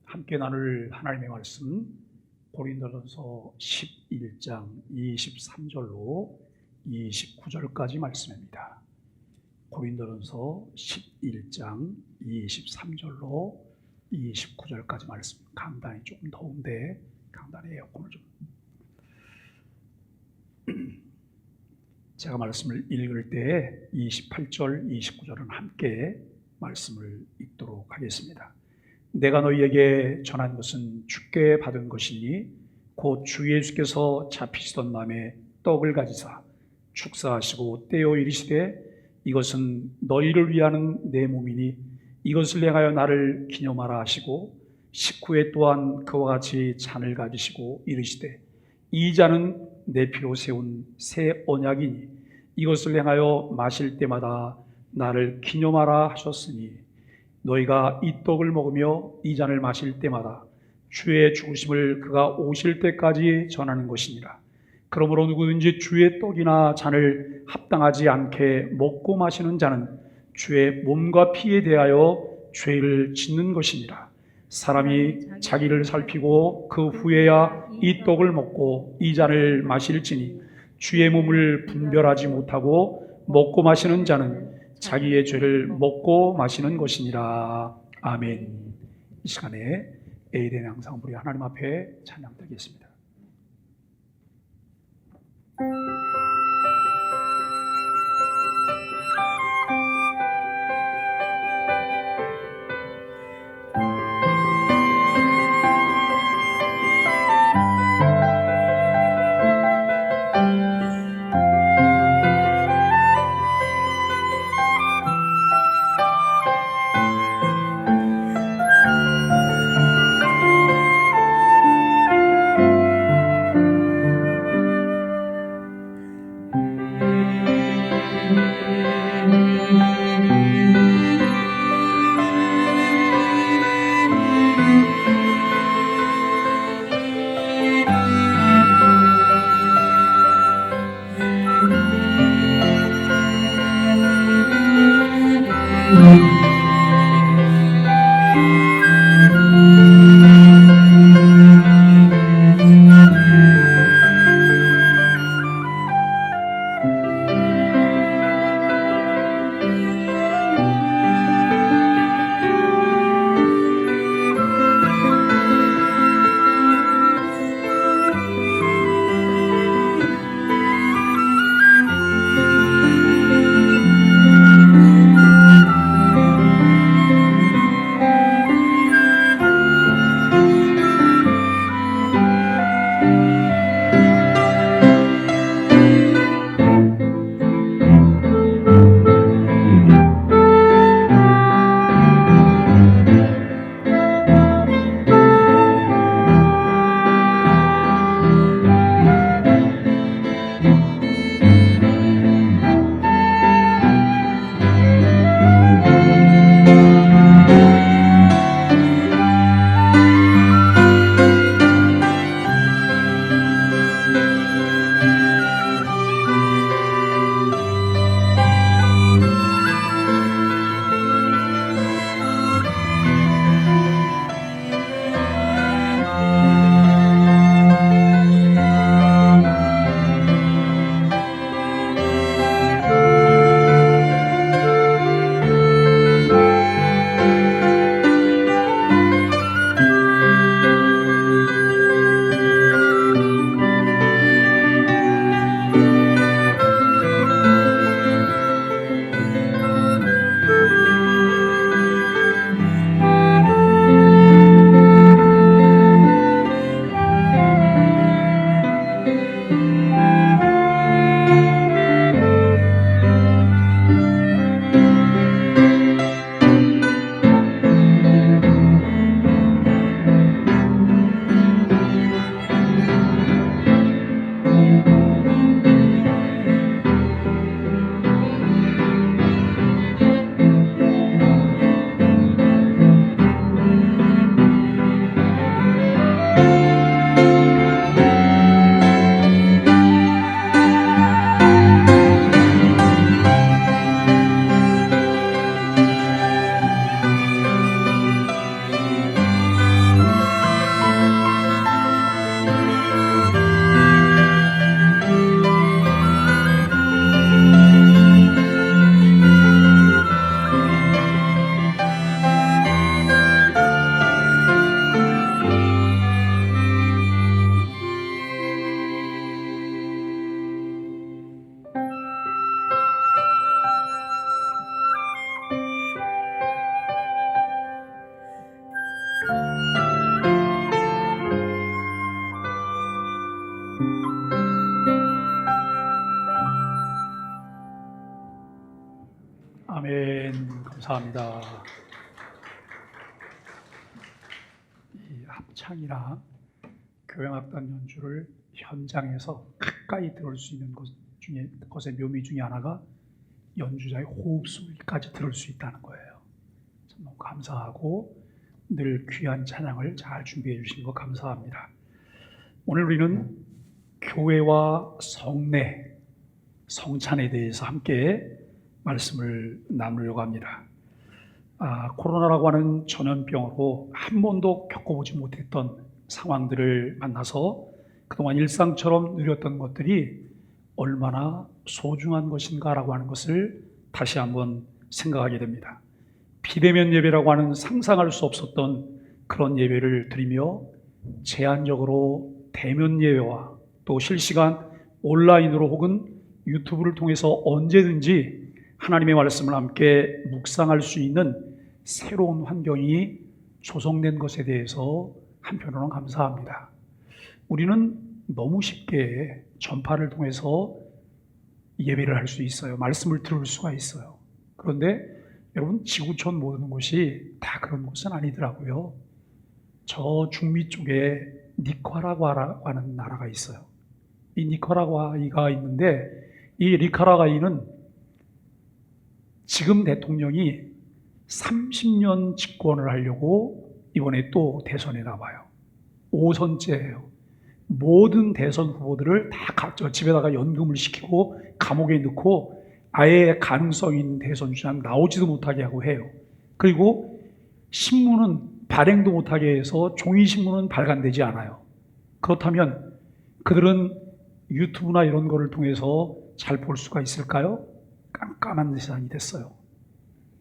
함께 나눌 하나님의 말씀 고린도전서 11장 23절로 29절까지 말씀입니다. 고린도전서 11장 23절로 29절까지 말씀. 강단이 조금 더운데 강단에 에어컨을 좀. 제가 말씀을 읽을 때 28절, 29절은 함께 말씀을 읽도록 하겠습니다. 내가 너희에게 전한 것은 주께 받은 것이니 곧 주 예수께서 잡히시던 밤에 떡을 가지사 축사하시고 떼어 이르시되 이것은 너희를 위하는 내 몸이니 이것을 행하여 나를 기념하라 하시고 식후에 또한 그와 같이 잔을 가지시고 이르시되 이 잔은 내 피로 세운 새 언약이니 이것을 행하여 마실 때마다 나를 기념하라 하셨으니 너희가 이 떡을 먹으며 이 잔을 마실 때마다 주의 죽으심을 그가 오실 때까지 전하는 것이니라. 그러므로 누구든지 주의 떡이나 잔을 합당하지 않게 먹고 마시는 자는 주의 몸과 피에 대하여 죄를 짓는 것이니라. 사람이 자기를 살피고 그 후에야 이 떡을 먹고 이 잔을 마실지니 주의 몸을 분별하지 못하고 먹고 마시는 자는 자기의 죄를 먹고 마시는 것이니라. 아멘. 이 시간에 에이덴 항상 우리 하나님 앞에 찬양드리겠습니다. 감사합니다. 이 합창이나 교향악단 연주를 현장에서 가까이 들을 수 있는 것의 묘미 중에 하나가 연주자의 호흡 소리까지 들을 수 있다는 거예요. 참 너무 감사하고 늘 귀한 찬양을 잘 준비해 주신 거 감사합니다. 오늘 우리는 교회와 성례, 성찬에 대해서 함께 말씀을 나누려고 합니다. 코로나라고 하는 전염병으로 한 번도 겪어보지 못했던 상황들을 만나서 그동안 일상처럼 누렸던 것들이 얼마나 소중한 것인가라고 하는 것을 다시 한번 생각하게 됩니다. 비대면 예배라고 하는 상상할 수 없었던 그런 예배를 드리며 제한적으로 대면 예배와 또 실시간 온라인으로 혹은 유튜브를 통해서 언제든지 하나님의 말씀을 함께 묵상할 수 있는 새로운 환경이 조성된 것에 대해서 한편으로는 감사합니다. 우리는 너무 쉽게 전파를 통해서 예배를 할 수 있어요. 말씀을 들을 수가 있어요. 그런데 여러분, 지구촌 모든 곳이 다 그런 곳은 아니더라고요. 저 중미 쪽에 니카라과라는 나라가 있어요. 이 니카라과가 있는데 이 니카라과는 지금 대통령이 30년 집권을 하려고 이번에 또 대선에 나와요. 5선째예요. 모든 대선 후보들을 다 집에다가 연금을 시키고 감옥에 넣고 아예 가능성 있는 대선 주자는 나오지도 못하게 하고 해요. 그리고 신문은 발행도 못하게 해서 종이신문은 발간되지 않아요. 그렇다면 그들은 유튜브나 이런 거를 통해서 잘 볼 수가 있을까요? 깜깜한 세상이 됐어요.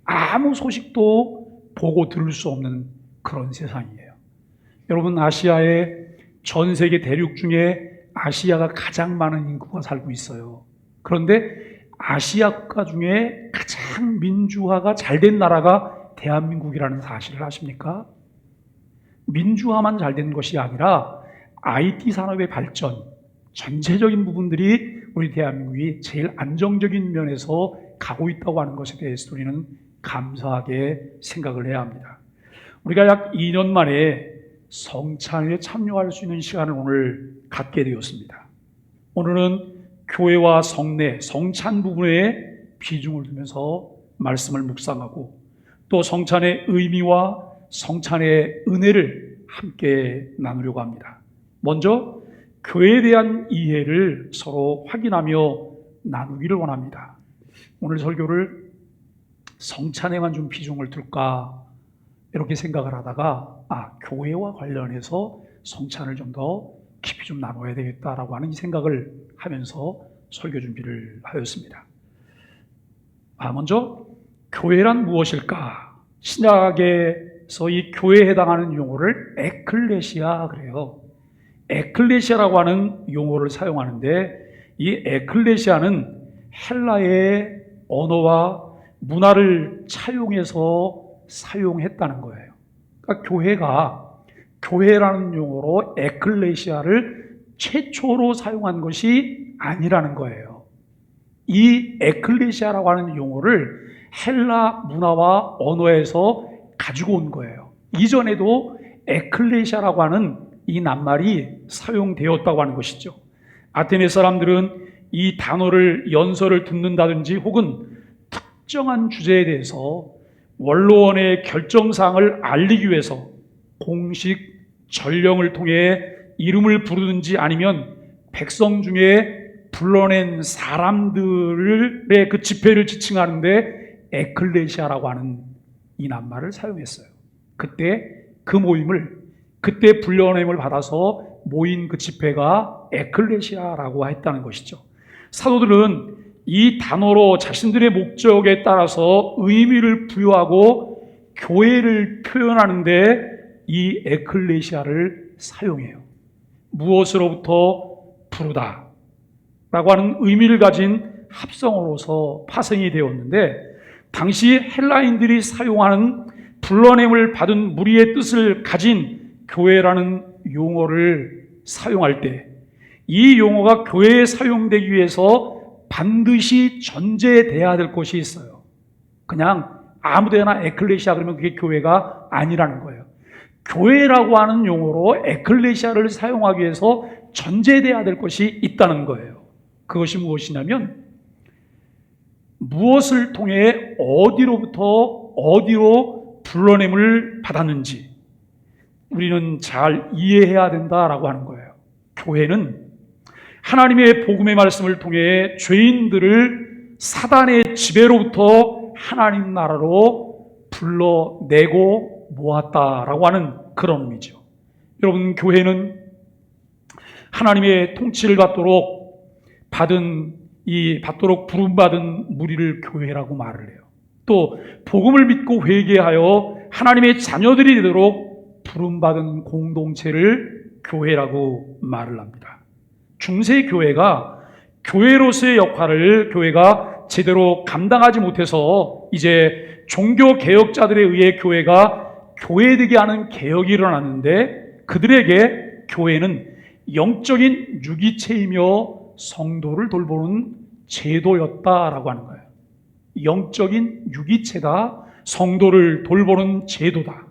아무 소식도 보고 들을 수 없는 그런 세상이에요. 여러분, 아시아의 전 세계 대륙 중에 아시아가 가장 많은 인구가 살고 있어요. 그런데 아시아 국가 중에 가장 민주화가 잘 된 나라가 대한민국이라는 사실을 아십니까? 민주화만 잘 된 것이 아니라 IT 산업의 발전, 전체적인 부분들이 우리 대한민국이 제일 안정적인 면에서 가고 있다고 하는 것에 대해서 우리는 감사하게 생각을 해야 합니다. 우리가 약 2년 만에 성찬에 참여할 수 있는 시간을 오늘 갖게 되었습니다. 오늘은 교회와 성례, 성찬 부분에 비중을 두면서 말씀을 묵상하고 또 성찬의 의미와 성찬의 은혜를 함께 나누려고 합니다. 먼저 교회에 대한 이해를 서로 확인하며 나누기를 원합니다. 오늘 설교를 성찬에만 좀 비중을 둘까 이렇게 생각을 하다가 교회와 관련해서 성찬을 좀 더 깊이 좀 나눠야 되겠다라고 하는 이 생각을 하면서 설교 준비를 하였습니다. 먼저 교회란 무엇일까? 신약에서 이 교회에 해당하는 용어를 에클레시아 그래요. 에클레시아라고 하는 용어를 사용하는데 이 에클레시아는 헬라의 언어와 문화를 차용해서 사용했다는 거예요. 그러니까 교회라는 용어로 에클레시아를 최초로 사용한 것이 아니라는 거예요. 이 에클레시아라고 하는 용어를 헬라 문화와 언어에서 가지고 온 거예요. 이전에도 에클레시아라고 하는 이 낱말이 사용되었다고 하는 것이죠. 아테네 사람들은 이 단어를 연설을 듣는다든지 혹은 특정한 주제에 대해서 원로원의 결정사항을 알리기 위해서 공식 전령을 통해 이름을 부르든지 아니면 백성 중에 불러낸 사람들의 그 집회를 지칭하는데 에클레시아라고 하는 이 낱말을 사용했어요. 그때 그 모임을 그때 불러냄을 받아서 모인 그 집회가 에클레시아라고 했다는 것이죠. 사도들은 이 단어로 자신들의 목적에 따라서 의미를 부여하고 교회를 표현하는데 이 에클레시아를 사용해요. 무엇으로부터 부르다 라고 하는 의미를 가진 합성어로서 파생이 되었는데 당시 헬라인들이 사용하는 불러냄을 받은 무리의 뜻을 가진 교회라는 용어를 사용할 때 이 용어가 교회에 사용되기 위해서 반드시 전제돼야 될 것이 있어요. 그냥 아무데나 에클레시아 그러면 그게 교회가 아니라는 거예요. 교회라고 하는 용어로 에클레시아를 사용하기 위해서 전제돼야 될 것이 있다는 거예요. 그것이 무엇이냐면 무엇을 통해 어디로부터 어디로 불러냄을 받았는지 우리는 잘 이해해야 된다라고 하는 거예요. 교회는 하나님의 복음의 말씀을 통해 죄인들을 사단의 지배로부터 하나님 나라로 불러내고 모았다라고 하는 그런 의미죠. 여러분, 교회는 하나님의 통치를 받도록 부름받은 무리를 교회라고 말을 해요. 또 복음을 믿고 회개하여 하나님의 자녀들이 되도록 부름받은 공동체를 교회라고 말을 합니다. 중세 교회가 교회로서의 역할을 교회가 제대로 감당하지 못해서 이제 종교 개혁자들에 의해 교회가 교회되게 하는 개혁이 일어났는데 그들에게 교회는 영적인 유기체이며 성도를 돌보는 제도였다라고 하는 거예요. 영적인 유기체다, 성도를 돌보는 제도다.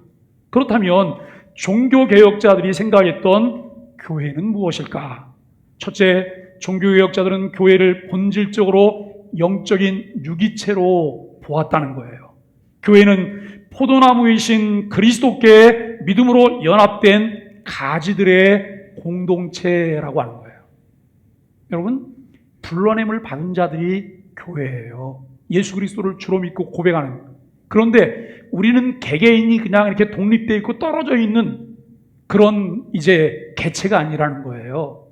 그렇다면 종교개혁자들이 생각했던 교회는 무엇일까? 첫째, 종교개혁자들은 교회를 본질적으로 영적인 유기체로 보았다는 거예요. 교회는 포도나무이신 그리스도께 믿음으로 연합된 가지들의 공동체라고 하는 거예요. 여러분, 불러냄을 받은 자들이 교회예요. 예수 그리스도를 주로 믿고 고백하는. 그런데 우리는 개개인이 그냥 이렇게 독립되어 있고 떨어져 있는 그런 이제 개체가 아니라는 거예요.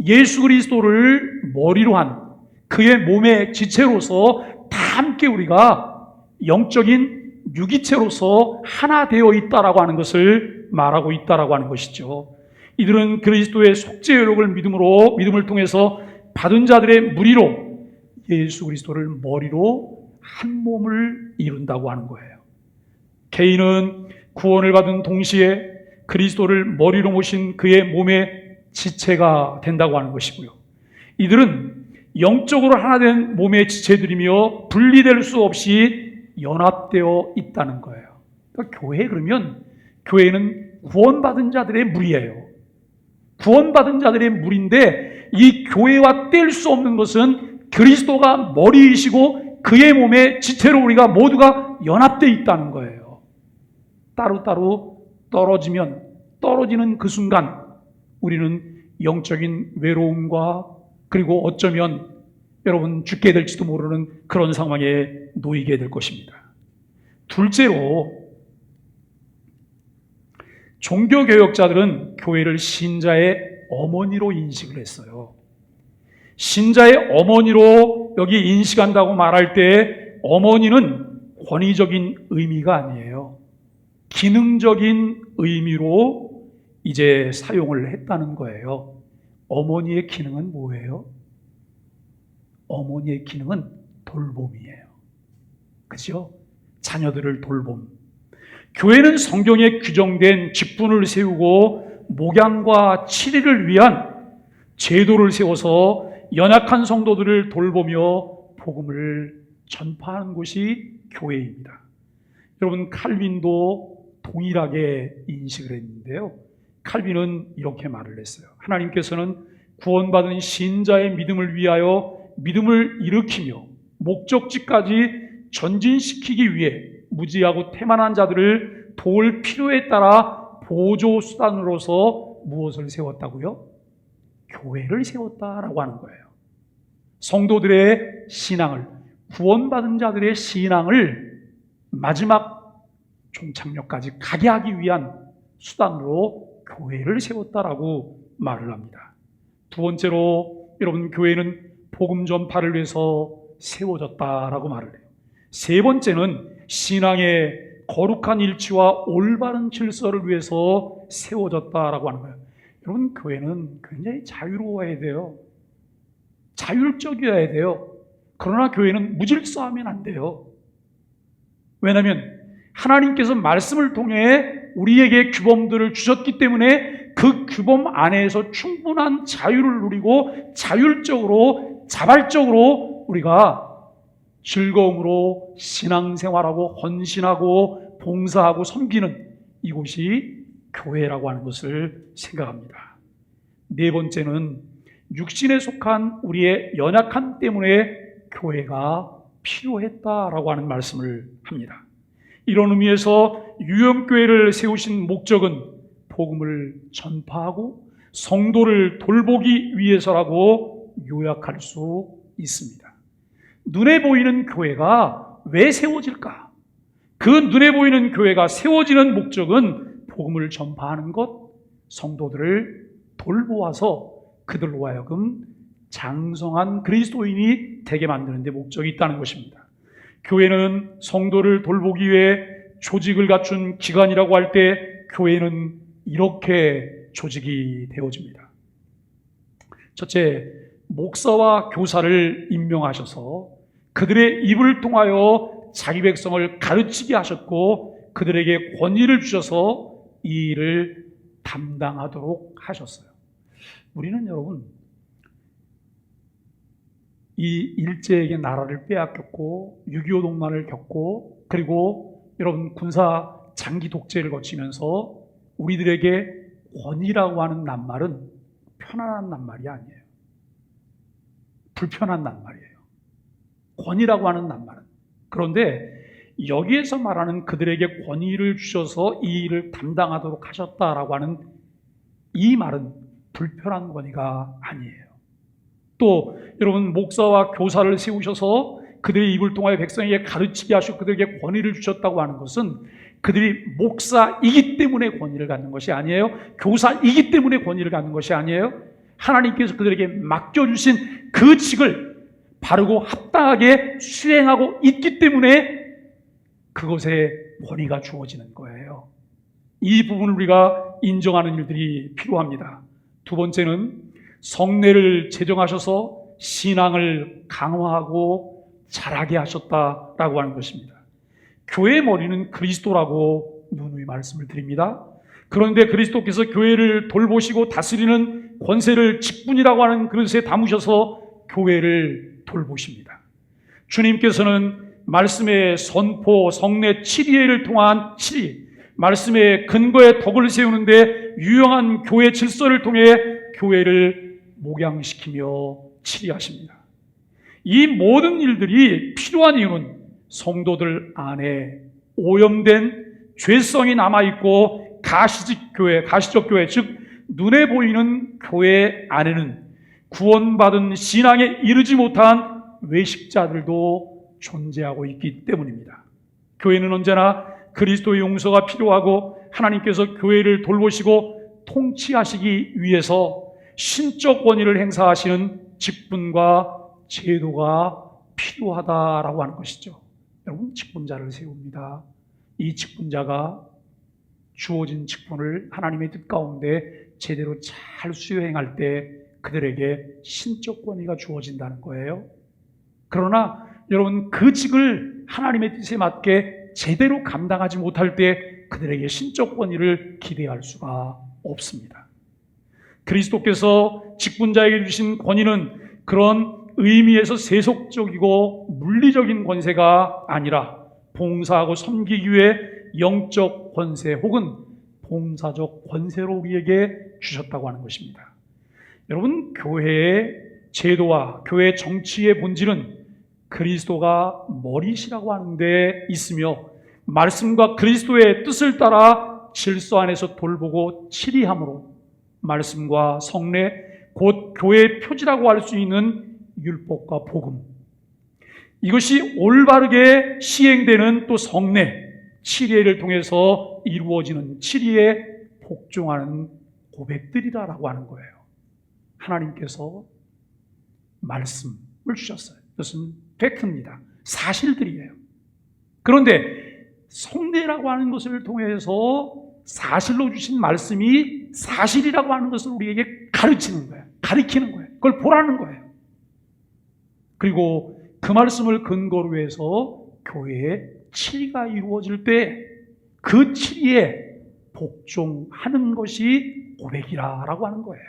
예수 그리스도를 머리로 한 그의 몸의 지체로서 다 함께 우리가 영적인 유기체로서 하나 되어 있다라고 하는 것을 말하고 있다라고 하는 것이죠. 이들은 그리스도의 속죄의록을 믿음을 통해서 받은 자들의 무리로 예수 그리스도를 머리로 한 몸을 이룬다고 하는 거예요. 개인은 구원을 받은 동시에 그리스도를 머리로 모신 그의 몸의 지체가 된다고 하는 것이고요. 이들은 영적으로 하나 된 몸의 지체들이며 분리될 수 없이 연합되어 있다는 거예요. 그러니까 교회 그러면 교회는 구원받은 자들의 무리예요. 구원받은 자들의 무리인데 이 교회와 뗄 수 없는 것은 그리스도가 머리이시고 그의 몸의 지체로 우리가 모두가 연합되어 있다는 거예요. 따로따로 떨어지는 그 순간 우리는 영적인 외로움과 그리고 어쩌면 여러분 죽게 될지도 모르는 그런 상황에 놓이게 될 것입니다. 둘째로 종교개혁자들은 교회를 신자의 어머니로 인식을 했어요. 신자의 어머니로 여기 인식한다고 말할 때 어머니는 권위적인 의미가 아니에요. 기능적인 의미로 이제 사용을 했다는 거예요. 어머니의 기능은 뭐예요? 어머니의 기능은 돌봄이에요. 그렇죠? 자녀들을 돌봄. 교회는 성경에 규정된 직분을 세우고 목양과 치리를 위한 제도를 세워서 연약한 성도들을 돌보며 복음을 전파하는 곳이 교회입니다. 여러분, 칼빈도 동일하게 인식을 했는데요. 칼빈은 이렇게 말을 했어요. 하나님께서는 구원받은 신자의 믿음을 위하여 믿음을 일으키며 목적지까지 전진시키기 위해 무지하고 태만한 자들을 도울 필요에 따라 보조수단으로서 무엇을 세웠다고요? 교회를 세웠다라고 하는 거예요. 성도들의 신앙을, 구원받은 자들의 신앙을 마지막 종착역까지 가게 하기 위한 수단으로 교회를 세웠다라고 말을 합니다. 두 번째로 여러분, 교회는 복음 전파를 위해서 세워졌다라고 말을 해요. 세 번째는 신앙의 거룩한 일치와 올바른 질서를 위해서 세워졌다라고 하는 거예요. 여러분, 교회는 굉장히 자유로워야 돼요. 자율적이어야 돼요. 그러나 교회는 무질서하면 안 돼요. 왜냐하면 하나님께서 말씀을 통해 우리에게 규범들을 주셨기 때문에 그 규범 안에서 충분한 자유를 누리고 자율적으로 자발적으로 우리가 즐거움으로 신앙생활하고 헌신하고 봉사하고 섬기는 이곳이 교회라고 하는 것을 생각합니다. 네 번째는 육신에 속한 우리의 연약함 때문에 교회가 필요했다라고 하는 말씀을 합니다. 이런 의미에서 유형교회를 세우신 목적은 복음을 전파하고 성도를 돌보기 위해서라고 요약할 수 있습니다. 눈에 보이는 교회가 왜 세워질까? 그 눈에 보이는 교회가 세워지는 목적은 복음을 전파하는 것, 성도들을 돌보아서 그들로 하여금 장성한 그리스도인이 되게 만드는 데 목적이 있다는 것입니다. 교회는 성도를 돌보기 위해 조직을 갖춘 기관이라고 할 때 교회는 이렇게 조직이 되어집니다. 첫째, 목사와 교사를 임명하셔서 그들의 입을 통하여 자기 백성을 가르치게 하셨고 그들에게 권위를 주셔서 이 일을 담당하도록 하셨어요. 우리는 여러분 이 일제에게 나라를 빼앗겼고 6.25 동란을 겪고 그리고 여러분 군사 장기 독재를 거치면서 우리들에게 권위라고 하는 낱말은 편안한 낱말이 아니에요. 불편한 낱말이에요. 권위라고 하는 낱말은. 그런데 여기에서 말하는 그들에게 권위를 주셔서 이 일을 담당하도록 하셨다라고 하는 이 말은 불편한 권위가 아니에요. 또 여러분 목사와 교사를 세우셔서 그들의 입을 통하여 백성에게 가르치게 하시고 그들에게 권위를 주셨다고 하는 것은 그들이 목사이기 때문에 권위를 갖는 것이 아니에요. 교사이기 때문에 권위를 갖는 것이 아니에요. 하나님께서 그들에게 맡겨주신 그 직을 바르고 합당하게 수행하고 있기 때문에 그것에 권위가 주어지는 거예요. 이 부분을 우리가 인정하는 일들이 필요합니다. 두 번째는 성례를 제정하셔서 신앙을 강화하고 자라게 하셨다라고 하는 것입니다. 교회의 머리는 그리스도라고 누누이 말씀을 드립니다. 그런데 그리스도께서 교회를 돌보시고 다스리는 권세를 직분이라고 하는 그릇에 담으셔서 교회를 돌보십니다. 주님께서는 말씀의 선포, 성례 7위를 통한 7위, 말씀의 근거에 덕을 세우는데 유용한 교회 질서를 통해 교회를 목양시키며 치리하십니다. 이 모든 일들이 필요한 이유는 성도들 안에 오염된 죄성이 남아있고 가시적 교회, 즉 눈에 보이는 교회 안에는 구원받은 신앙에 이르지 못한 외식자들도 존재하고 있기 때문입니다. 교회는 언제나 그리스도의 용서가 필요하고 하나님께서 교회를 돌보시고 통치하시기 위해서 신적 권위를 행사하시는 직분과 제도가 필요하다라고 하는 것이죠. 여러분, 직분자를 세웁니다. 이 직분자가 주어진 직분을 하나님의 뜻 가운데 제대로 잘 수행할 때 그들에게 신적 권위가 주어진다는 거예요. 그러나 여러분, 그 직을 하나님의 뜻에 맞게 제대로 감당하지 못할 때 그들에게 신적 권위를 기대할 수가 없습니다. 그리스도께서 직분자에게 주신 권위는 그런 의미에서 세속적이고 물리적인 권세가 아니라 봉사하고 섬기기 위해 영적 권세 혹은 봉사적 권세로 우리에게 주셨다고 하는 것입니다. 여러분, 교회의 제도와 교회 정치의 본질은 그리스도가 머리시라고 하는 데 있으며 말씀과 그리스도의 뜻을 따라 질서 안에서 돌보고 치리함으로 말씀과 성례, 곧 교회의 표지라고 할 수 있는 율법과 복음, 이것이 올바르게 시행되는 또 성례, 치리를 통해서 이루어지는 치리에 복종하는 고백들이라고 하는 거예요. 하나님께서 말씀을 주셨어요. 이것은 팩트입니다. 사실들이에요. 그런데 성례라고 하는 것을 통해서 사실로 주신 말씀이 사실이라고 하는 것을 우리에게 가르치는 거예요. 가르치는 거예요. 그걸 보라는 거예요. 그리고 그 말씀을 근거로 해서 교회의 치리가 이루어질 때 그 치리에 복종하는 것이 고백이라고 하는 거예요.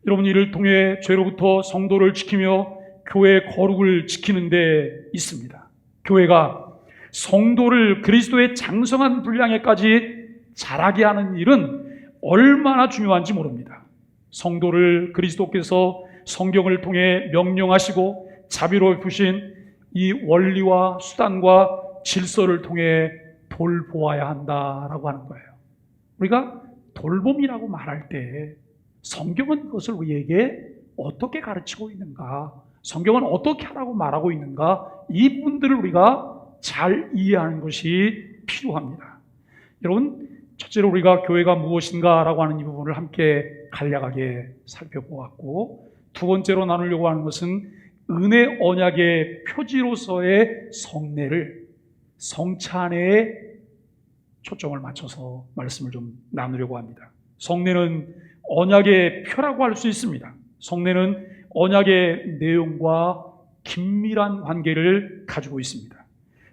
여러분, 이를 통해 죄로부터 성도를 지키며 교회의 거룩을 지키는 데 있습니다. 교회가 성도를 그리스도의 장성한 분량에까지 자라게 하는 일은 얼마나 중요한지 모릅니다. 성도를 그리스도께서 성경을 통해 명령하시고 자비로우신 이 원리와 수단과 질서를 통해 돌보아야 한다라고 하는 거예요. 우리가 돌봄이라고 말할 때 성경은 그것을 우리에게 어떻게 가르치고 있는가, 성경은 어떻게 하라고 말하고 있는가, 이 부분들을 우리가 잘 이해하는 것이 필요합니다. 여러분, 첫째로 우리가 교회가 무엇인가라고 하는 이 부분을 함께 간략하게 살펴보았고, 두 번째로 나누려고 하는 것은 은혜 언약의 표지로서의 성례를 성찬에 초점을 맞춰서 말씀을 좀 나누려고 합니다. 성례는 언약의 표라고 할 수 있습니다. 성례는 언약의 내용과 긴밀한 관계를 가지고 있습니다.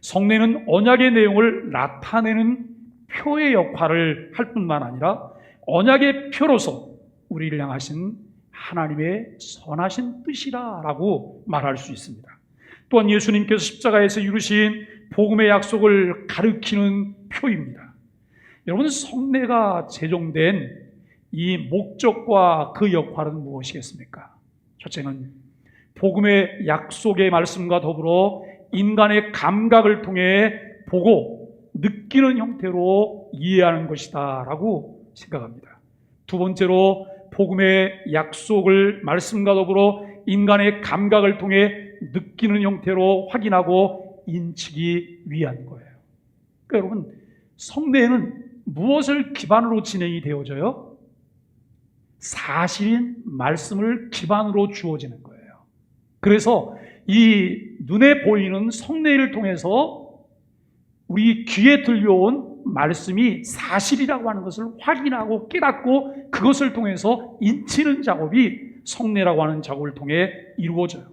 성례는 언약의 내용을 나타내는 표의 역할을 할 뿐만 아니라 언약의 표로서 우리를 향하신 하나님의 선하신 뜻이라고 말할 수 있습니다. 또한 예수님께서 십자가에서 이루신 복음의 약속을 가리키는 표입니다. 여러분, 성례가 제정된 이 목적과 그 역할은 무엇이겠습니까? 첫째는 복음의 약속의 말씀과 더불어 인간의 감각을 통해 보고 느끼는 형태로 이해하는 것이다 라고 생각합니다. 두 번째로 복음의 약속을 말씀과 더불어 인간의 감각을 통해 느끼는 형태로 확인하고 인치기 위한 거예요. 그러니까 여러분, 성례는 무엇을 기반으로 진행이 되어져요? 사실인 말씀을 기반으로 주어지는 거예요. 그래서 이 눈에 보이는 성례를 통해서 우리 귀에 들려온 말씀이 사실이라고 하는 것을 확인하고 깨닫고 그것을 통해서 인치는 작업이 성례라고 하는 작업을 통해 이루어져요.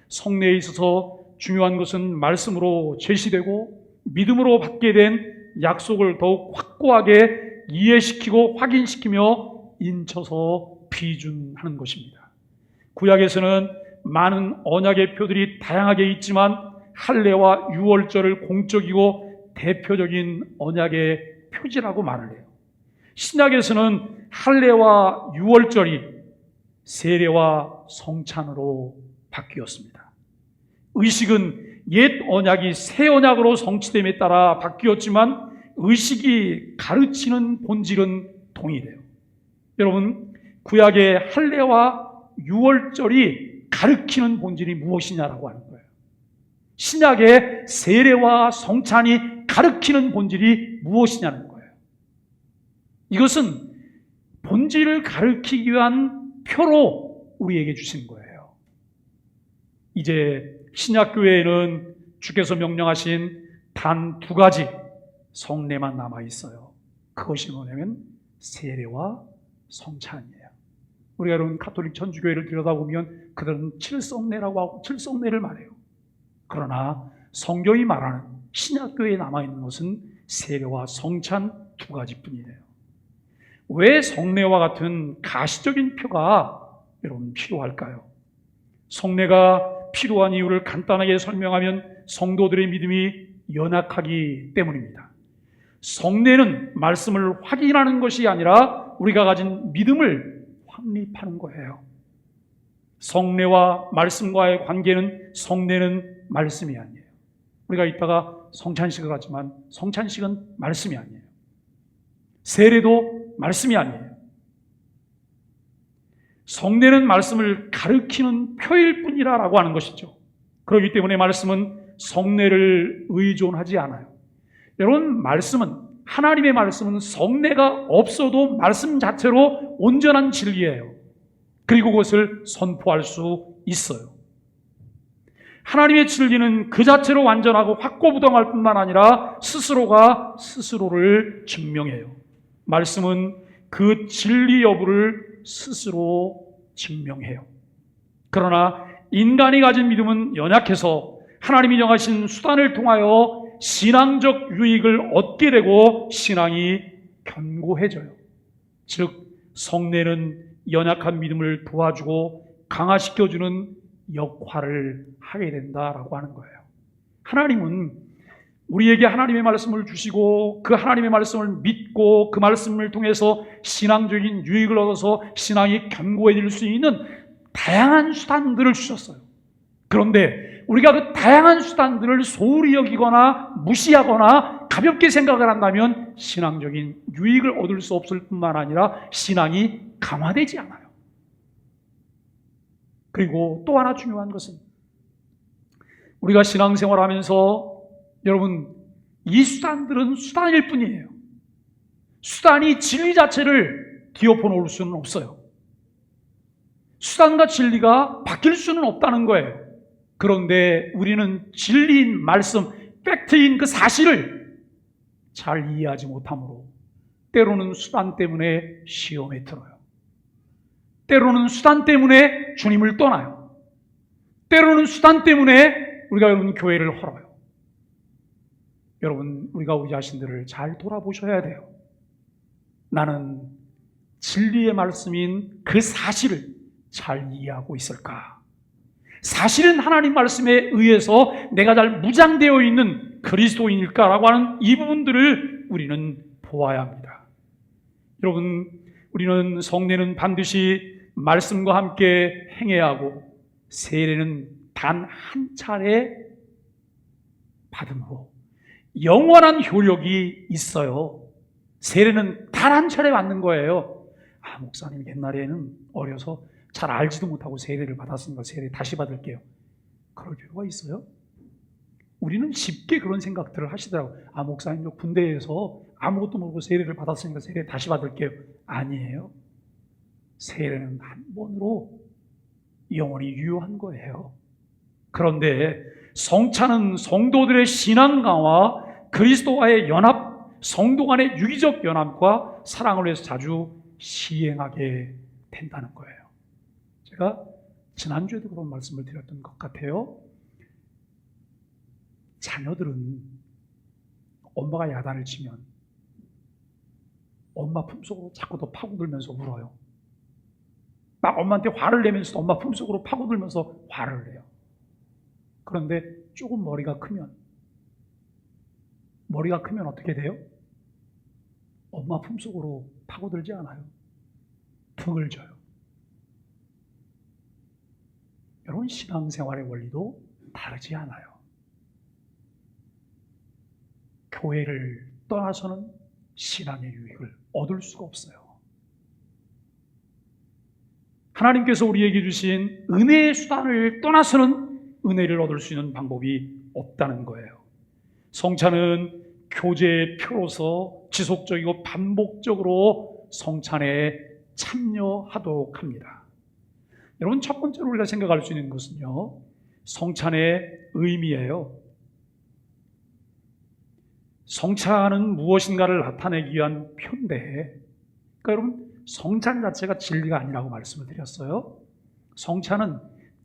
성례에 있어서 중요한 것은 말씀으로 제시되고 믿음으로 받게 된 약속을 더욱 확고하게 이해시키고 확인시키며 인쳐서 비준하는 것입니다. 구약에서는 많은 언약의 표들이 다양하게 있지만 할례와 유월절을 공적이고 대표적인 언약의 표지라고 말을 해요. 신약에서는 할례와 유월절이 세례와 성찬으로 바뀌었습니다. 의식은 옛 언약이 새 언약으로 성취됨에 따라 바뀌었지만 의식이 가르치는 본질은 동일해요. 여러분, 구약의 할례와 유월절이 가르치는 본질이 무엇이냐라고 하는 거예요. 신약의 세례와 성찬이 가르치는 본질이 무엇이냐는 거예요. 이것은 본질을 가르치기 위한 표로 우리에게 주신 거예요. 이제 신약교회에는 주께서 명령하신 단 두 가지 성례만 남아있어요. 그것이 뭐냐면 세례와 성찬이에요. 우리가 여러분 가톨릭 천주교회를 들여다보면 그들은 칠성례라고 하고 칠성례를 말해요. 그러나 성경이 말하는 신약교회에 남아있는 것은 세례와 성찬 두 가지뿐이에요. 왜 성례와 같은 가시적인 표가 여러분 필요할까요? 성례가 필요한 이유를 간단하게 설명하면 성도들의 믿음이 연약하기 때문입니다. 성례는 말씀을 확인하는 것이 아니라 우리가 가진 믿음을 확립하는 거예요. 성례와 말씀과의 관계는 성례는 말씀이 아니에요. 우리가 이따가 성찬식을 하지만 성찬식은 말씀이 아니에요. 세례도 말씀이 아니에요. 성례는 말씀을 가르치는 표일 뿐이라고 하는 것이죠. 그렇기 때문에 말씀은 성례를 의존하지 않아요. 여러분, 하나님의 말씀은 성례가 없어도 말씀 자체로 온전한 진리예요. 그리고 그것을 선포할 수 있어요. 하나님의 진리는 그 자체로 완전하고 확고부동할 뿐만 아니라 스스로가 스스로를 증명해요. 말씀은 그 진리 여부를 스스로 증명해요. 그러나 인간이 가진 믿음은 연약해서 하나님이 정하신 수단을 통하여 신앙적 유익을 얻게 되고 신앙이 견고해져요. 즉 성례는 연약한 믿음을 도와주고 강화시켜주는 역할을 하게 된다라고 하는 거예요. 하나님은 우리에게 하나님의 말씀을 주시고 그 하나님의 말씀을 믿고 그 말씀을 통해서 신앙적인 유익을 얻어서 신앙이 견고해질 수 있는 다양한 수단들을 주셨어요. 그런데 우리가 그 다양한 수단들을 소홀히 여기거나 무시하거나 가볍게 생각을 한다면 신앙적인 유익을 얻을 수 없을 뿐만 아니라 신앙이 강화되지 않아요. 그리고 또 하나 중요한 것은 우리가 신앙생활하면서 여러분, 이 수단들은 수단일 뿐이에요. 수단이 진리 자체를 뒤엎어 놓을 수는 없어요. 수단과 진리가 바뀔 수는 없다는 거예요. 그런데 우리는 진리인 말씀, 팩트인 그 사실을 잘 이해하지 못하므로 때로는 수단 때문에 시험에 들어요. 때로는 수단 때문에 주님을 떠나요. 때로는 수단 때문에 우리가 여러분 교회를 헐어요. 여러분, 우리가 우리 자신들을 잘 돌아보셔야 돼요. 나는 진리의 말씀인 그 사실을 잘 이해하고 있을까? 사실은 하나님 말씀에 의해서 내가 잘 무장되어 있는 그리스도인일까라고 하는 이 부분들을 우리는 보아야 합니다. 여러분, 우리는 성례는 반드시 말씀과 함께 행해야 하고 세례는 단 한 차례 받음으로 영원한 효력이 있어요. 세례는 단 한 차례 받는 거예요. 목사님 옛날에는 어려서 잘 알지도 못하고 세례를 받았으니까 세례 다시 받을게요. 그럴 필요가 있어요? 우리는 쉽게 그런 생각들을 하시더라고요. 목사님 군대에서 아무것도 모르고 세례를 받았으니까 세례 다시 받을게요. 아니에요. 세례는 한 번으로 영원히 유효한 거예요. 그런데 성찬은 성도들의 신앙 강화, 그리스도와의 연합, 성도 간의 유기적 연합과 사랑을 위해서 자주 시행하게 된다는 거예요. 제가 지난주에도 그런 말씀을 드렸던 것 같아요. 자녀들은 엄마가 야단을 치면 엄마 품속으로 자꾸 더 파고들면서 울어요. 막 엄마한테 화를 내면서 엄마 품속으로 파고들면서 화를 내요. 그런데 조금 머리가 크면 어떻게 돼요? 엄마 품속으로 파고들지 않아요. 등을 져요. 여러분, 신앙생활의 원리도 다르지 않아요. 교회를 떠나서는 신앙의 유익을 얻을 수가 없어요. 하나님께서 우리에게 주신 은혜의 수단을 떠나서는 은혜를 얻을 수 있는 방법이 없다는 거예요. 성찬은 교제의 표로서 지속적이고 반복적으로 성찬에 참여하도록 합니다. 여러분, 첫 번째로 우리가 생각할 수 있는 것은요, 성찬의 의미예요. 성찬은 무엇인가를 나타내기 위한 표인데, 그러니까 여러분, 성찬 자체가 진리가 아니라고 말씀을 드렸어요. 성찬은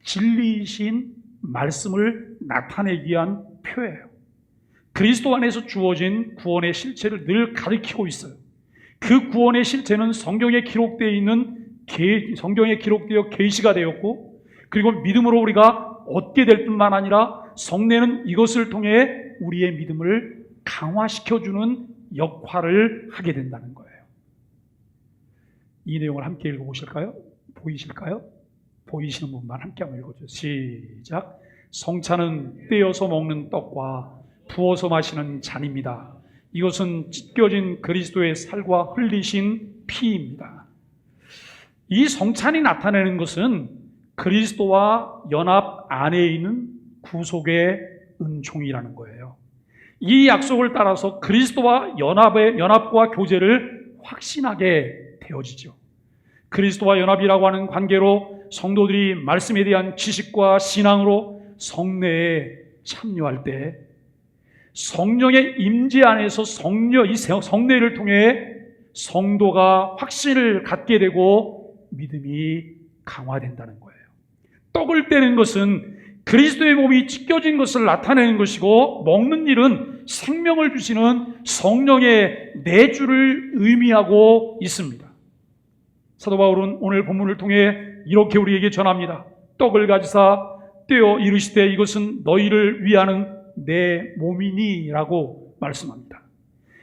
진리이신 말씀을 나타내기 위한 표예요. 그리스도 안에서 주어진 구원의 실체를 늘 가리키고 있어요. 그 구원의 실체는 성경에 기록되어 계시가 되었고, 그리고 믿음으로 우리가 얻게 될 뿐만 아니라 성례는 이것을 통해 우리의 믿음을 강화시켜주는 역할을 하게 된다는 거예요. 이 내용을 함께 읽어보실까요? 보이실까요? 보이시는 분만 함께 한번 읽어주세요. 시작. 성찬은 떼어서 먹는 떡과 부어서 마시는 잔입니다. 이것은 찢겨진 그리스도의 살과 흘리신 피입니다. 이 성찬이 나타내는 것은 그리스도와 연합 안에 있는 구속의 은총이라는 거예요. 이 약속을 따라서 그리스도와 연합과 교제를 확신하게 되어지죠. 그리스도와 연합이라고 하는 관계로 성도들이 말씀에 대한 지식과 신앙으로 성례에 참여할 때 성령의 임재 안에서 이 성례를 통해 성도가 확신을 갖게 되고 믿음이 강화된다는 거예요. 떡을 떼는 것은 그리스도의 몸이 찢겨진 것을 나타내는 것이고, 먹는 일은 생명을 주시는 성령의 내주를 의미하고 있습니다. 사도 바울은 오늘 본문을 통해 이렇게 우리에게 전합니다. 떡을 가지사 떼어 이르시되 이것은 너희를 위하는 내 몸이니 라고 말씀합니다.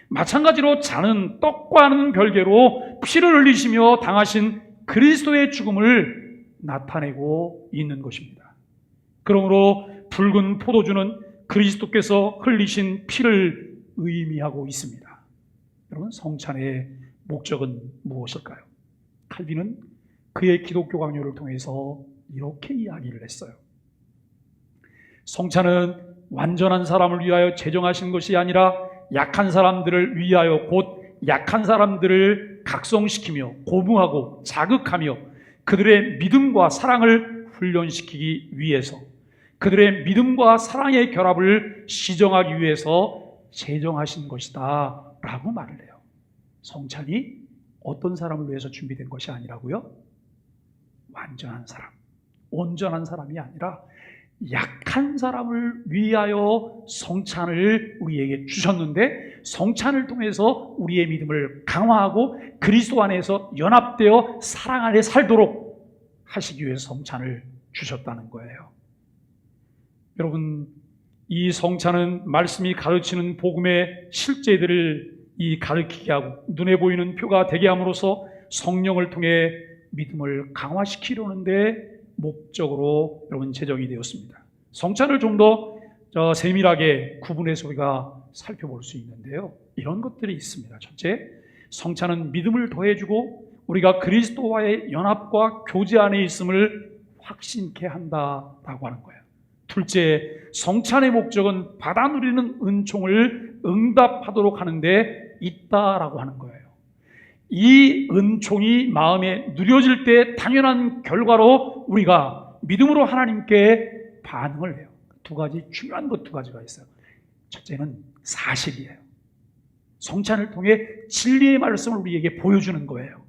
마찬가지로 잔은 떡과는 별개로 피를 흘리시며 당하신 그리스도의 죽음을 나타내고 있는 것입니다. 그러므로 붉은 포도주는 그리스도께서 흘리신 피를 의미하고 있습니다. 여러분, 성찬의 목적은 무엇일까요? 칼빈은 그의 기독교 강요를 통해서 이렇게 이야기를 했어요. 성찬은 완전한 사람을 위하여 제정하신 것이 아니라 약한 사람들을 위하여 곧 약한 사람들을 각성시키며 고무하고 자극하며 그들의 믿음과 사랑을 훈련시키기 위해서, 그들의 믿음과 사랑의 결합을 시정하기 위해서 제정하신 것이다 라고 말을 해요. 성찬이 어떤 사람을 위해서 준비된 것이 아니라고요? 완전한 사람, 온전한 사람이 아니라 약한 사람을 위하여 성찬을 우리에게 주셨는데, 성찬을 통해서 우리의 믿음을 강화하고 그리스도 안에서 연합되어 사랑 안에 살도록 하시기 위해서 성찬을 주셨다는 거예요. 여러분, 이 성찬은 말씀이 가르치는 복음의 실제들을 가르치게 하고 눈에 보이는 표가 되게 함으로써 성령을 통해 믿음을 강화시키려는 데 목적으로 여러분 제정이 되었습니다. 성찬을 좀 더 세밀하게 구분해서 우리가 살펴볼 수 있는데요, 이런 것들이 있습니다. 첫째, 성찬은 믿음을 더해주고 우리가 그리스도와의 연합과 교제 안에 있음을 확신케 한다라고 하는 거예요. 둘째, 성찬의 목적은 받아 누리는 은총을 응답하도록 하는데 있다라고 하는 거예요. 이 은총이 마음에 누려질 때 당연한 결과로 우리가 믿음으로 하나님께 반응을 해요. 두 가지, 중요한 것 두 가지가 있어요. 첫째는 사실이에요. 성찬을 통해 진리의 말씀을 우리에게 보여주는 거예요.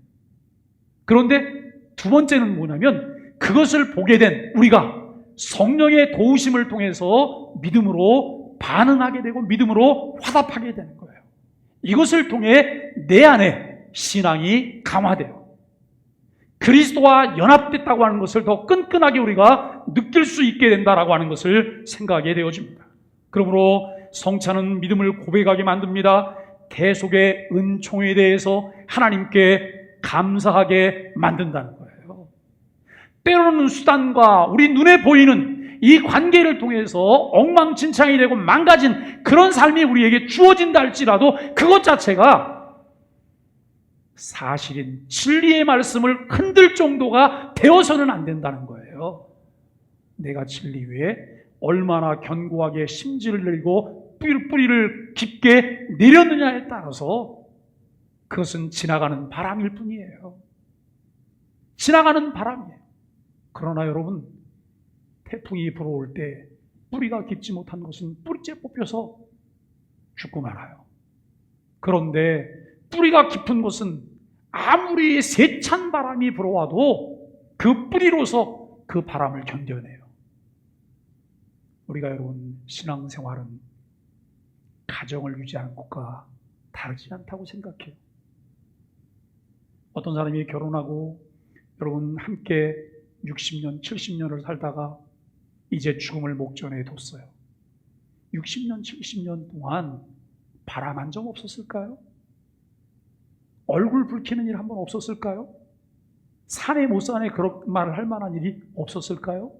그런데 두 번째는 뭐냐면, 그것을 보게 된 우리가 성령의 도우심을 통해서 믿음으로 반응하게 되고 믿음으로 화답하게 되는 거예요. 이것을 통해 내 안에 신앙이 강화돼요. 그리스도와 연합됐다고 하는 것을 더 끈끈하게 우리가 느낄 수 있게 된다라고 하는 것을 생각하게 되어집니다. 그러므로 성찬은 믿음을 고백하게 만듭니다. 계속의 은총에 대해서 하나님께 감사하게 만든다는 거예요. 때로는 수단과 우리 눈에 보이는 이 관계를 통해서 엉망진창이 되고 망가진 그런 삶이 우리에게 주어진다 할지라도 그것 자체가 사실인 진리의 말씀을 흔들 정도가 되어서는 안 된다는 거예요. 내가 진리 위에 얼마나 견고하게 심지를 내리고 뿌리를 깊게 내렸느냐에 따라서 그것은 지나가는 바람일 뿐이에요. 지나가는 바람이에요. 그러나 여러분, 태풍이 불어올 때 뿌리가 깊지 못한 것은 뿌리째 뽑혀서 죽고 말아요. 그런데 뿌리가 깊은 곳은 아무리 세찬 바람이 불어와도 그 뿌리로서 그 바람을 견뎌내요. 우리가 여러분, 신앙생활은 가정을 유지하는 것과 다르지 않다고 생각해요. 어떤 사람이 결혼하고 여러분 함께 60년, 70년을 살다가 이제 죽음을 목전에 뒀어요. 60년, 70년 동안 바람 한 점 없었을까요? 얼굴 붉히는 일 한 번 없었을까요? 산에 못 사네 그런 말을 할 만한 일이 없었을까요?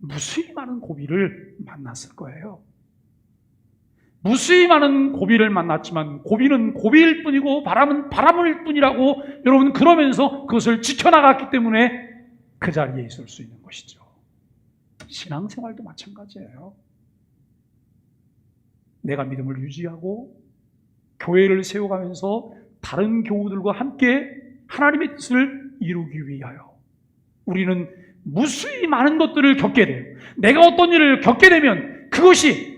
무수히 많은 고비를 만났을 거예요. 무수히 많은 고비를 만났지만 고비는 고비일 뿐이고 바람은 바람일 뿐이라고 여러분 그러면서 그것을 지켜나갔기 때문에 그 자리에 있을 수 있는 것이죠. 신앙생활도 마찬가지예요. 내가 믿음을 유지하고 교회를 세워가면서 다른 교우들과 함께 하나님의 뜻을 이루기 위하여 우리는 무수히 많은 것들을 겪게 돼요. 내가 어떤 일을 겪게 되면 그것이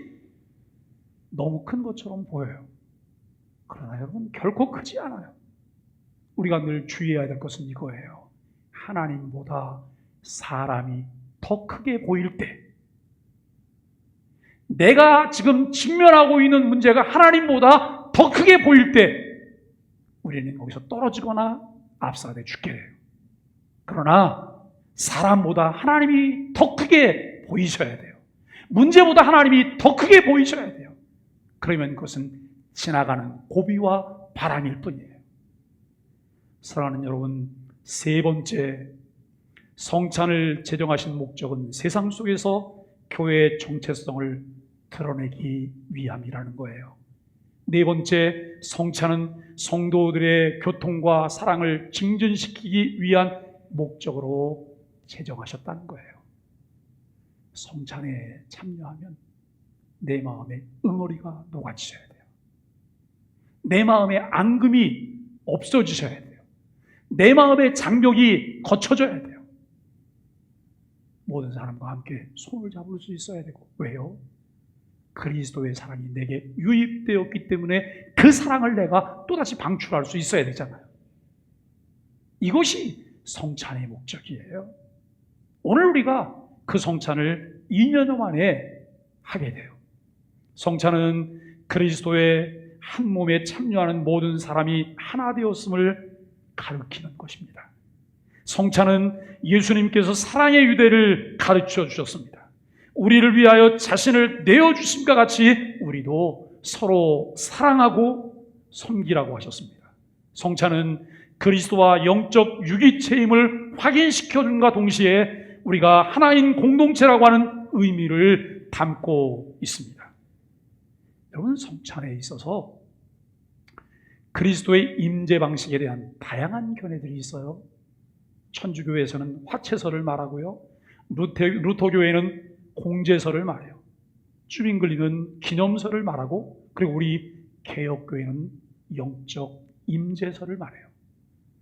너무 큰 것처럼 보여요. 그러나 여러분, 결코 크지 않아요. 우리가 늘 주의해야 될 것은 이거예요. 하나님보다 사람이 더 크게 보일 때, 내가 지금 직면하고 있는 문제가 하나님보다 더 크게 보일 때 우리는 거기서 떨어지거나 압사돼 죽게 돼요. 그러나 사람보다 하나님이 더 크게 보이셔야 돼요. 문제보다 하나님이 더 크게 보이셔야 돼요. 그러면 그것은 지나가는 고비와 바람일 뿐이에요. 사랑하는 여러분, 세 번째, 성찬을 제정하신 목적은 세상 속에서 교회의 정체성을 드러내기 위함이라는 거예요. 네 번째, 성찬은 성도들의 교통과 사랑을 증진시키기 위한 목적으로 제정하셨다는 거예요. 성찬에 참여하면 내 마음에 응어리가 녹아지셔야 돼요. 내 마음에 앙금이 없어지셔야 돼요. 내 마음의 장벽이 거쳐져야 돼요. 모든 사람과 함께 손을 잡을 수 있어야 되고, 왜요? 그리스도의 사랑이 내게 유입되었기 때문에 그 사랑을 내가 또다시 방출할 수 있어야 되잖아요. 이것이 성찬의 목적이에요. 오늘 우리가 그 성찬을 2년여 만에 하게 돼요. 성찬은 그리스도의 한 몸에 참여하는 모든 사람이 하나 되었음을 가르치는 것입니다. 성찬은 예수님께서 사랑의 유대를 가르쳐 주셨습니다. 우리를 위하여 자신을 내어주심과 같이 우리도 서로 사랑하고 섬기라고 하셨습니다. 성찬은 그리스도와 영적 유기체임을 확인시켜준과 동시에 우리가 하나인 공동체라고 하는 의미를 담고 있습니다. 여러분, 성찬에 있어서 그리스도의 임재 방식에 대한 다양한 견해들이 있어요. 천주교에서는 화채설을 말하고요, 루터교회는 공제설을 말해요. 주민글리는 기념설을 말하고, 그리고 우리 개혁교회는 영적 임재설을 말해요.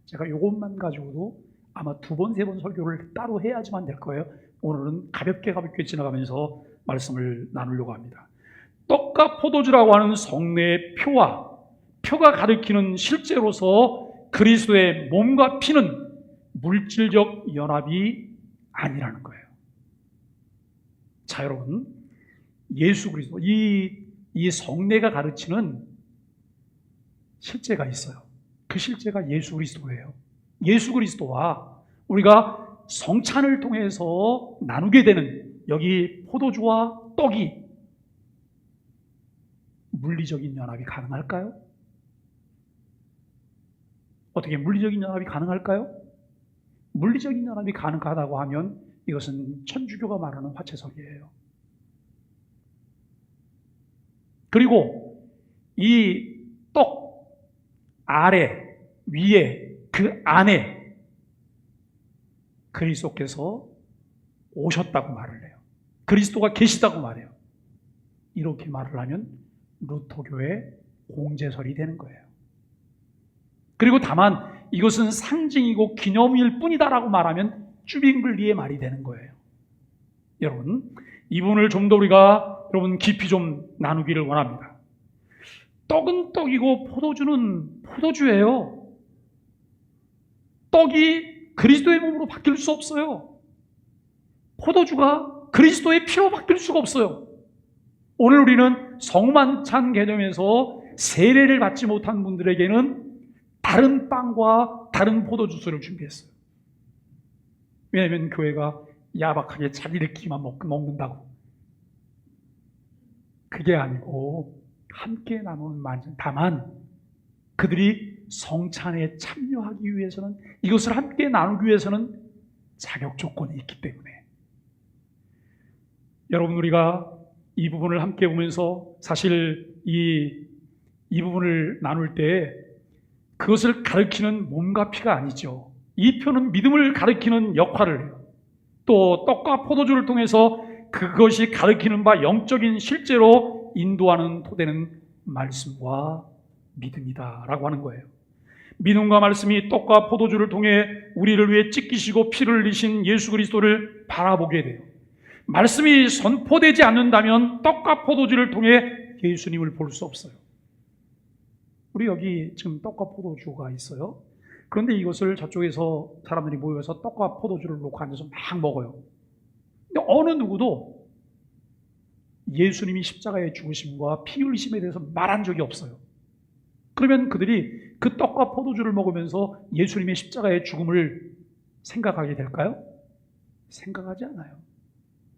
제가 이것만 가지고도 아마 2번, 3번 설교를 따로 해야지만 될 거예요. 오늘은 가볍게 지나가면서 말씀을 나누려고 합니다. 떡과 포도주라고 하는 성례의 표가 가리키는 실제로서 그리스도의 몸과 피는 물질적 연합이 아니라는 거예요. 자, 여러분, 예수 그리스도, 이 성례가 가르치는 실제가 있어요. 그 실제가 예수 그리스도예요. 예수 그리스도와 우리가 성찬을 통해서 나누게 되는 여기 포도주와 떡이 물리적인 연합이 가능할까요? 어떻게 물리적인 연합이 가능할까요? 물리적인 연합이 가능하다고 하면 이것은 천주교가 말하는 화채설이에요. 그리고 이 떡 아래, 위에, 그 안에 그리스도께서 오셨다고 말을 해요. 그리스도가 계시다고 말해요. 이렇게 말을 하면 루터교의 공제설이 되는 거예요. 그리고 다만 이것은 상징이고 기념일 뿐이다라고 말하면 쭈빙글리의 말이 되는 거예요. 여러분, 이 부분을 좀 더 우리가 깊이 좀 나누기를 원합니다. 떡은 떡이고 포도주는 포도주예요. 떡이 그리스도의 몸으로 바뀔 수 없어요. 포도주가 그리스도의 피로 바뀔 수가 없어요. 오늘 우리는 성만찬 개념에서 세례를 받지 못한 분들에게는 다른 빵과 다른 포도주스를 준비했어요. 왜냐하면 교회가 야박하게 자기들끼리만 먹는다고. 그게 아니고 함께 나누는 만찬. 다만 그들이 성찬에 참여하기 위해서는, 이것을 함께 나누기 위해서는 자격 조건이 있기 때문에. 여러분, 우리가 이 부분을 함께 보면서 사실 이 부분을 나눌 때 그것을 가리키는 몸과 피가 아니죠. 이 표는 믿음을 가리키는 역할을 해요. 또 떡과 포도주를 통해서 그것이 가리키는 바 영적인 실제로 인도하는 토대는 말씀과 믿음이다라고 하는 거예요. 믿음과 말씀이 떡과 포도주를 통해 우리를 위해 찢기시고 피를 흘리신 예수 그리스도를 바라보게 돼요. 말씀이 선포되지 않는다면 떡과 포도주를 통해 예수님을 볼 수 없어요. 우리 여기 지금 떡과 포도주가 있어요. 그런데 이것을 저쪽에서 사람들이 모여서 떡과 포도주를 놓고 앉아서 막 먹어요. 근데 어느 누구도 예수님이 십자가의 죽으심과 피 흘리심에 대해서 말한 적이 없어요. 그러면 그들이 그 떡과 포도주를 먹으면서 예수님의 십자가의 죽음을 생각하게 될까요? 생각하지 않아요.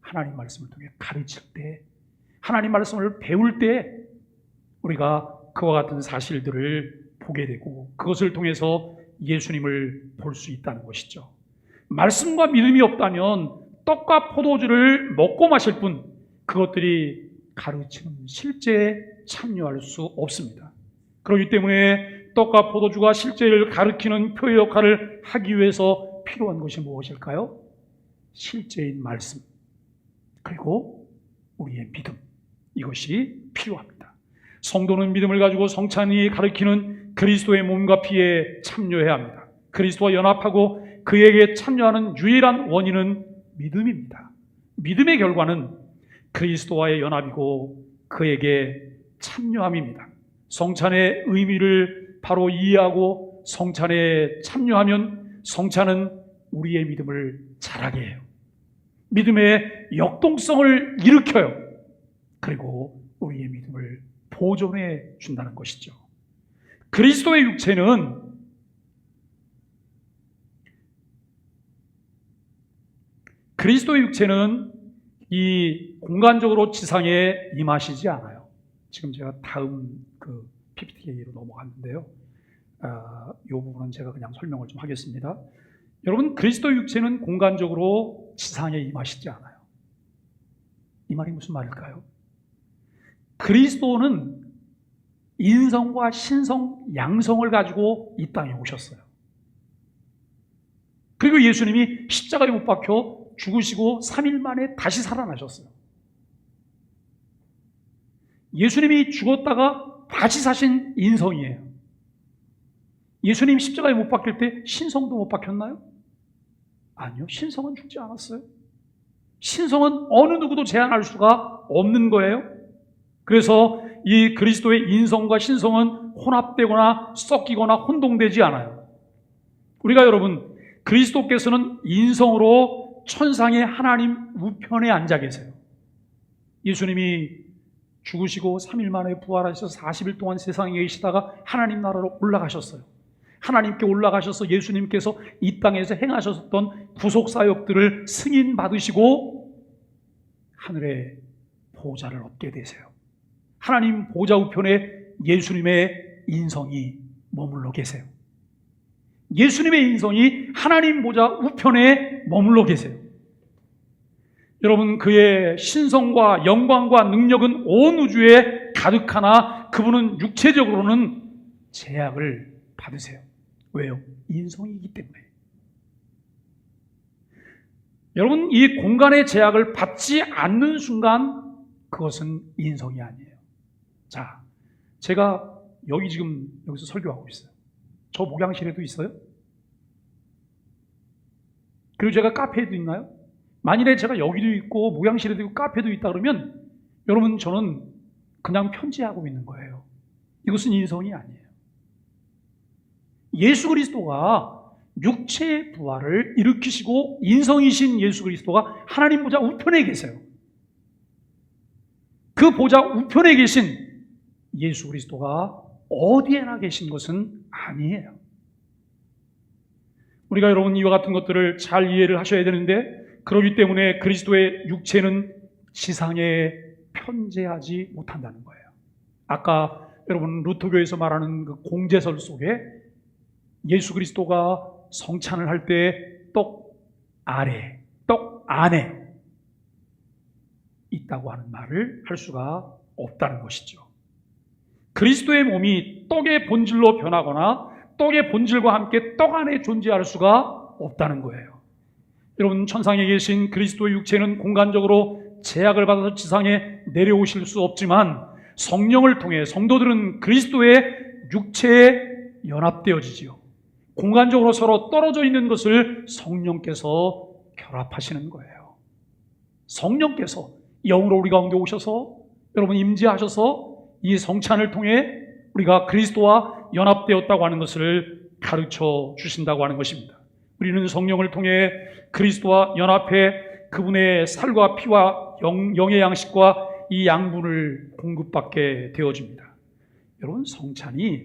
하나님 말씀을 통해 가르칠 때, 하나님 말씀을 배울 때 우리가 그와 같은 사실들을 보게 되고 그것을 통해서 예수님을 볼 수 있다는 것이죠. 말씀과 믿음이 없다면 떡과 포도주를 먹고 마실 뿐 그것들이 가르치는 실제에 참여할 수 없습니다. 그렇기 때문에 떡과 포도주가 실제를 가르치는 표의 역할을 하기 위해서 필요한 것이 무엇일까요? 실제인 말씀, 그리고 우리의 믿음, 이것이 필요합니다. 성도는 믿음을 가지고 성찬이 가르치는 그리스도의 몸과 피에 참여해야 합니다. 그리스도와 연합하고 그에게 참여하는 유일한 원인은 믿음입니다. 믿음의 결과는 그리스도와의 연합이고 그에게 참여함입니다. 성찬의 의미를 바로 이해하고 성찬에 참여하면 성찬은 우리의 믿음을 자라게 해요. 믿음의 역동성을 일으켜요. 그리고 우리의 믿음을 보존해 준다는 것이죠. 그리스도의 육체는 이 공간적으로 지상에 임하시지 않아요. 지금 제가 다음 그 PPT로 넘어갔는데요. 이 부분은 제가 그냥 설명을 좀 하겠습니다. 여러분, 그리스도의 육체는 공간적으로 지상에 임하시지 않아요. 이 말이 무슨 말일까요? 그리스도는 인성과 신성, 양성을 가지고 이 땅에 오셨어요. 그리고 예수님이 십자가에 못 박혀 죽으시고 3일 만에 다시 살아나셨어요. 예수님이 죽었다가 다시 사신 인성이에요. 예수님 십자가에 못 박힐 때 신성도 못 박혔나요? 아니요. 신성은 죽지 않았어요. 신성은 어느 누구도 제한할 수가 없는 거예요. 그래서 이 그리스도의 인성과 신성은 혼합되거나 섞이거나 혼동되지 않아요. 우리가 여러분, 그리스도께서는 인성으로 천상의 하나님 우편에 앉아 계세요. 예수님이 죽으시고 3일 만에 부활하셔서 40일 동안 세상에 계시다가 하나님 나라로 올라가셨어요. 하나님께 올라가셔서 예수님께서 이 땅에서 행하셨던 구속사역들을 승인받으시고 하늘의 보좌를 얻게 되세요. 하나님 보좌 우편에 예수님의 인성이 머물러 계세요. 예수님의 인성이 하나님 보좌 우편에 머물러 계세요. 여러분, 그의 신성과 영광과 능력은 온 우주에 가득하나 그분은 육체적으로는 제약을 받으세요. 왜요? 인성이기 때문에. 여러분, 이 공간의 제약을 받지 않는 순간 그것은 인성이 아니에요. 자, 제가 지금 여기서 설교하고 있어요. 저 목양실에도 있어요? 그리고 제가 카페에도 있나요? 만일에 제가 여기도 있고 목양실에도 있고 카페도 있다 그러면 여러분, 저는 그냥 편지하고 있는 거예요. 이것은 인성이 아니에요. 예수 그리스도가 육체의 부활을 일으키시고 인성이신 예수 그리스도가 하나님 보좌 우편에 계세요. 그 보좌 우편에 계신 예수 그리스도가 어디에나 계신 것은 아니에요. 우리가 여러분 이와 같은 것들을 잘 이해를 하셔야 되는데, 그렇기 때문에 그리스도의 육체는 지상에 편재하지 못한다는 거예요. 아까 여러분 루터교에서 말하는 그 공제설 속에 예수 그리스도가 성찬을 할 때 떡 안에 있다고 하는 말을 할 수가 없다는 것이죠. 그리스도의 몸이 떡의 본질로 변하거나 떡의 본질과 함께 떡 안에 존재할 수가 없다는 거예요. 여러분, 천상에 계신 그리스도의 육체는 공간적으로 제약을 받아서 지상에 내려오실 수 없지만 성령을 통해 성도들은 그리스도의 육체에 연합되어지지요. 공간적으로 서로 떨어져 있는 것을 성령께서 결합하시는 거예요. 성령께서 영으로 우리 가운데 오셔서 여러분 임재하셔서 이 성찬을 통해 우리가 그리스도와 연합되었다고 하는 것을 가르쳐 주신다고 하는 것입니다. 우리는 성령을 통해 그리스도와 연합해 그분의 살과 피와 영의 양식과 이 양분을 공급받게 되어집니다. 여러분, 성찬이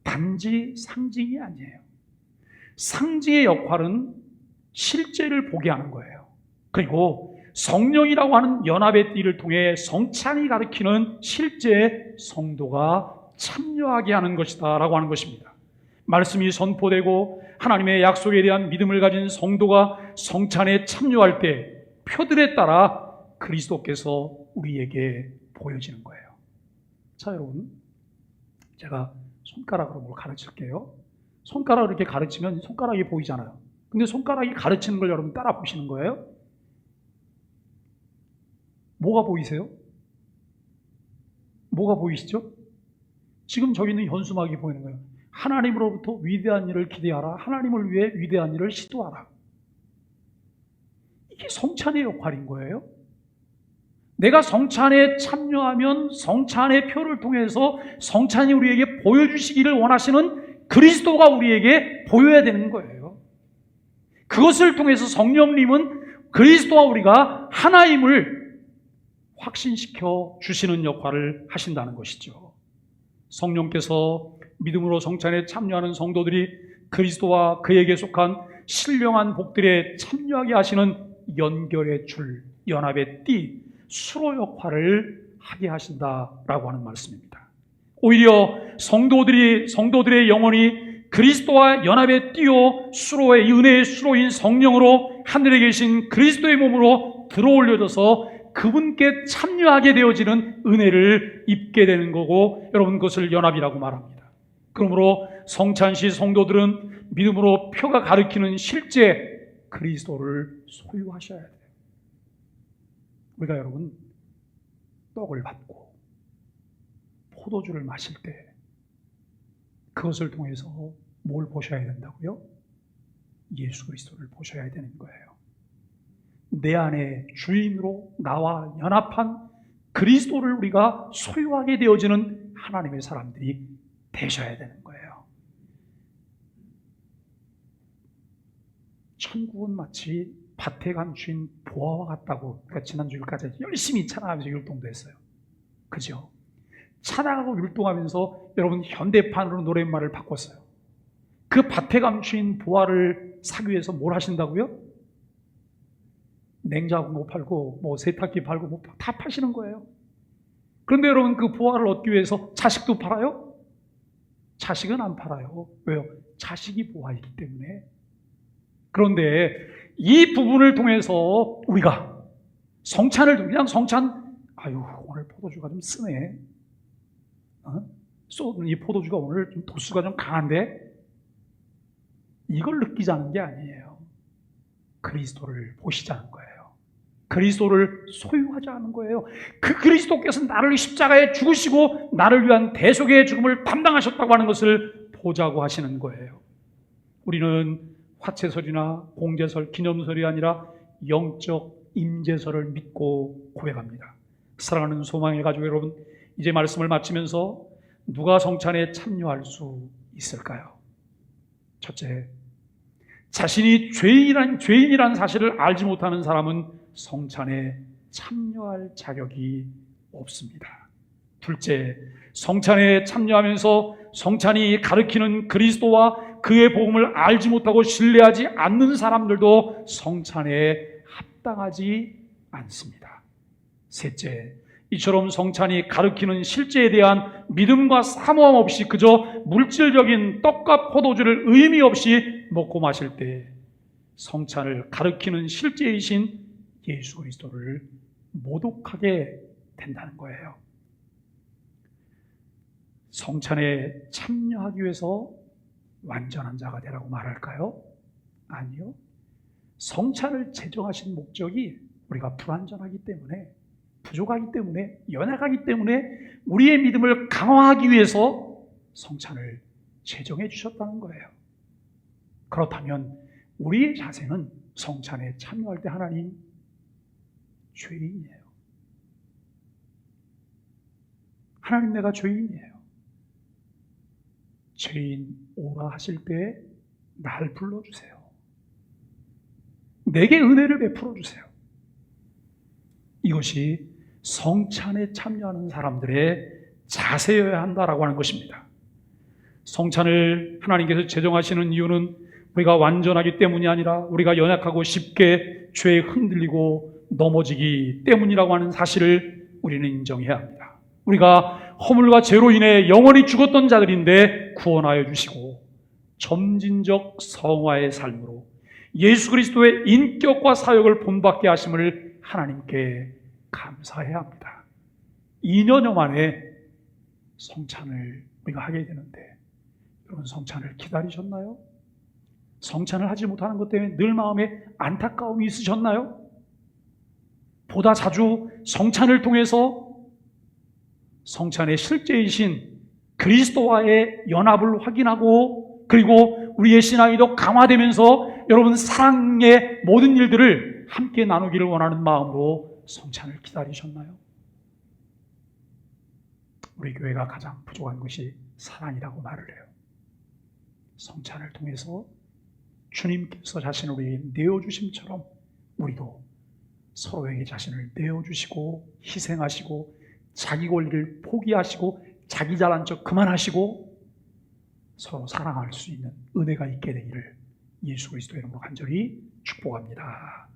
단지 상징이 아니에요. 상징의 역할은 실제를 보게 하는 거예요. 그리고 성령이라고 하는 연합의 띠를 통해 성찬이 가리키는 실제 성도가 참여하게 하는 것이다 라고 하는 것입니다. 말씀이 선포되고 하나님의 약속에 대한 믿음을 가진 성도가 성찬에 참여할 때 표들에 따라 그리스도께서 우리에게 보여지는 거예요. 자, 여러분, 제가 손가락으로 뭘 가르칠게요. 손가락을 이렇게 가르치면 손가락이 보이잖아요. 근데 손가락이 가르치는 걸 여러분 따라 보시는 거예요? 뭐가 보이세요? 뭐가 보이시죠? 지금 저기 있는 현수막이 보이는 거예요. 하나님으로부터 위대한 일을 기대하라. 하나님을 위해 위대한 일을 시도하라. 이게 성찬의 역할인 거예요. 내가 성찬에 참여하면 성찬의 표를 통해서 성찬이 우리에게 보여주시기를 원하시는 그리스도가 우리에게 보여야 되는 거예요. 그것을 통해서 성령님은 그리스도와 우리가 하나임을 확신시켜 주시는 역할을 하신다는 것이죠. 성령께서 믿음으로 성찬에 참여하는 성도들이 그리스도와 그에게 속한 신령한 복들에 참여하게 하시는 연결의 줄, 연합의 띠, 수로 역할을 하게 하신다라고 하는 말씀입니다. 오히려 성도들의 영혼이 그리스도와 연합의 띠요 수로의 은혜의 수로인 성령으로 하늘에 계신 그리스도의 몸으로 들어올려져서 그분께 참여하게 되어지는 은혜를 입게 되는 거고, 여러분, 그것을 연합이라고 말합니다. 그러므로 성찬시 성도들은 믿음으로 표가 가리키는 실제 그리스도를 소유하셔야 돼요. 우리가 여러분 떡을 받고 포도주를 마실 때 그것을 통해서 뭘 보셔야 된다고요? 예수 그리스도를 보셔야 되는 거예요. 내 안에 주인으로 나와 연합한 그리스도를 우리가 소유하게 되어지는 하나님의 사람들이 되셔야 되는 거예요. 천국은 마치 밭에 간 주인 보아와 같다고 그러니까 지난주일까지 열심히 찬양하면서 율동도 했어요. 그죠? 찬양하고 율동하면서 여러분 현대판으로 노랫말을 바꿨어요. 그 밭에 간 주인 보아를 사기 위해서 뭘 하신다고요? 냉장고 못 팔고 뭐 세탁기 팔고 뭐 다 파시는 거예요. 그런데 여러분 그 보아를 얻기 위해서 자식도 팔아요? 자식은 안 팔아요. 왜요? 자식이 보아이기 때문에. 그런데 이 부분을 통해서 우리가 성찬을 그냥 성찬, 아유 오늘 포도주가 좀 쓰네, 쏟은 이 포도주가 오늘 좀 도수가 좀 강한데, 이걸 느끼자는 게 아니에요. 그리스도를 보시자는 거예요. 그리스도를 소유하자는 거예요. 그 그리스도께서 나를 십자가에 죽으시고 나를 위한 대속의 죽음을 담당하셨다고 하는 것을 보자고 하시는 거예요. 우리는 화채설이나 공제설, 기념설이 아니라 영적 임재설을 믿고 고백합니다. 사랑하는 소망의 가족 여러분, 이제 말씀을 마치면서 누가 성찬에 참여할 수 있을까요? 첫째, 자신이 죄인이라는 사실을 알지 못하는 사람은 성찬에 참여할 자격이 없습니다. 둘째, 성찬에 참여하면서 성찬이 가리키는 그리스도와 그의 복음을 알지 못하고 신뢰하지 않는 사람들도 성찬에 합당하지 않습니다. 셋째, 이처럼 성찬이 가리키는 실제에 대한 믿음과 사모함 없이 그저 물질적인 떡과 포도주를 의미 없이 먹고 마실 때 성찬을 가리키는 실제이신 예수 그리스도를 모독하게 된다는 거예요. 성찬에 참여하기 위해서 완전한 자가 되라고 말할까요? 아니요. 성찬을 제정하신 목적이 우리가 불완전하기 때문에, 부족하기 때문에, 연약하기 때문에 우리의 믿음을 강화하기 위해서 성찬을 제정해 주셨다는 거예요. 그렇다면 우리의 자세는 성찬에 참여할 때 하나님, 죄인이에요. 하나님, 내가 죄인이에요. 죄인 오라 하실 때 날 불러주세요. 내게 은혜를 베풀어 주세요. 이것이 성찬에 참여하는 사람들의 자세여야 한다라고 하는 것입니다. 성찬을 하나님께서 제정하시는 이유는 우리가 완전하기 때문이 아니라 우리가 연약하고 쉽게 죄에 흔들리고 넘어지기 때문이라고 하는 사실을 우리는 인정해야 합니다. 우리가 허물과 죄로 인해 영원히 죽었던 자들인데 구원하여 주시고 점진적 성화의 삶으로 예수 그리스도의 인격과 사역을 본받게 하심을 하나님께 감사해야 합니다. 2년여 만에 성찬을 우리가 하게 되는데 여러분, 성찬을 기다리셨나요? 성찬을 하지 못하는 것 때문에 늘 마음에 안타까움이 있으셨나요? 보다 자주 성찬을 통해서 성찬의 실제이신 그리스도와의 연합을 확인하고 그리고 우리의 신앙이 더 강화되면서 여러분 사랑의 모든 일들을 함께 나누기를 원하는 마음으로 성찬을 기다리셨나요? 우리 교회가 가장 부족한 것이 사랑이라고 말을 해요. 성찬을 통해서 주님께서 자신을 우리에게 내어주심처럼 우리도 서로에게 자신을 내어주시고 희생하시고 자기 권리를 포기하시고 자기 잘난 척 그만하시고 서로 사랑할 수 있는 은혜가 있게 되기를 예수 그리스도의 이름으로 간절히 축복합니다.